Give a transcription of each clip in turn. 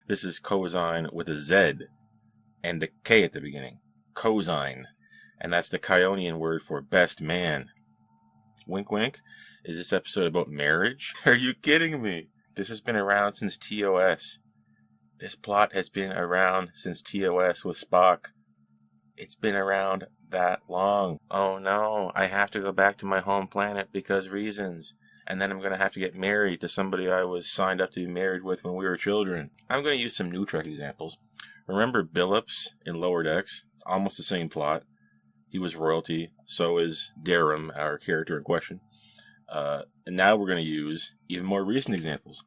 This is cosine with a Z and a K at the beginning. Cosine. And that's the Kionian word for best man. Wink wink. Is this episode about marriage? Are you kidding me? This has been around since TOS. This plot has been around since TOS with Spock. It's been around that long. Oh no, I have to go back to my home planet because reasons. And then I'm going to have to get married to somebody I was signed up to be married with when we were children. I'm going to use some new Trek examples. Remember Billups in Lower Decks? It's almost the same plot. He was royalty. So is Darum, our character in question. And now we're going to use even more recent examples.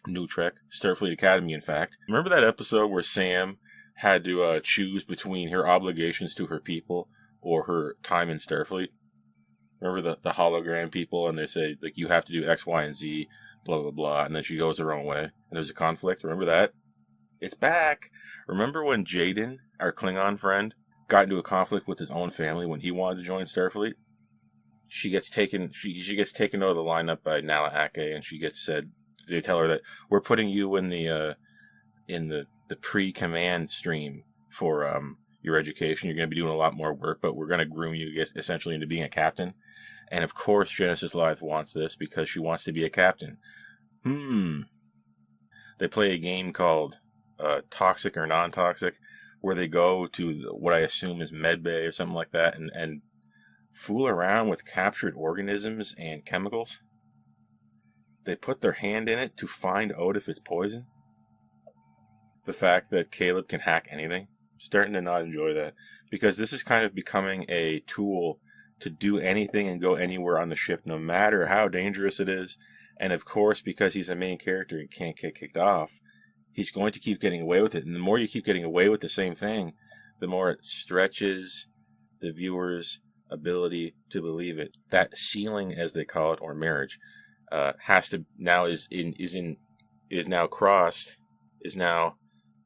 New Trek, Starfleet Academy, in fact. Remember that episode where Sam had to choose between her obligations to her people or her time in Starfleet? Remember the hologram people, and they say, like, you have to do X, Y, and Z, blah, blah, blah, and then she goes her own way, and there's a conflict. Remember that? It's back! Remember when Jaden, our Klingon friend, got into a conflict with his own family when he wanted to join Starfleet? She gets taken out of the lineup by Nala Ake, and she gets said, they tell her that we're putting you in the pre-command stream for your education. You're going to be doing a lot more work, but we're going to groom you essentially into being a captain. And of course, Genesis Live wants this because she wants to be a captain. They play a game called Toxic or Non-Toxic, where they go to what I assume is medbay or something like that, and fool around with captured organisms and chemicals. They put their hand in it to find out if it's poison. The fact that Caleb can hack anything, I'm starting to not enjoy that, because this is kind of becoming a tool to do anything and go anywhere on the ship, no matter how dangerous it is. And of course, because he's a main character and can't get kicked off, he's going to keep getting away with it. And the more you keep getting away with the same thing, the more it stretches the viewer's ability to believe it. That ceiling, as they call it, or marriage, is now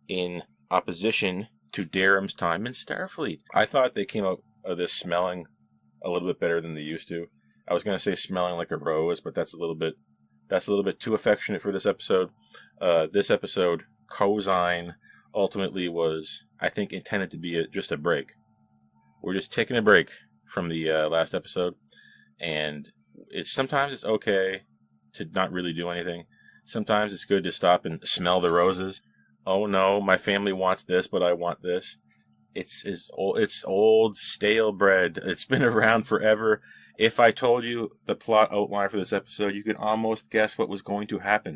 in opposition to Darum's time in Starfleet. I thought they came out of this smelling a little bit better than they used to. I was going to say smelling like a rose, but that's a little bit too affectionate for this episode. This episode, Cosine, ultimately was, I think, intended to be just a break. We're just taking a break from the last episode, and sometimes it's okay to not really do anything. Sometimes it's good to stop and smell the roses. Oh no, my family wants this, but I want this. It's old, stale bread. It's been around forever. If I told you the plot outline for this episode, you could almost guess what was going to happen.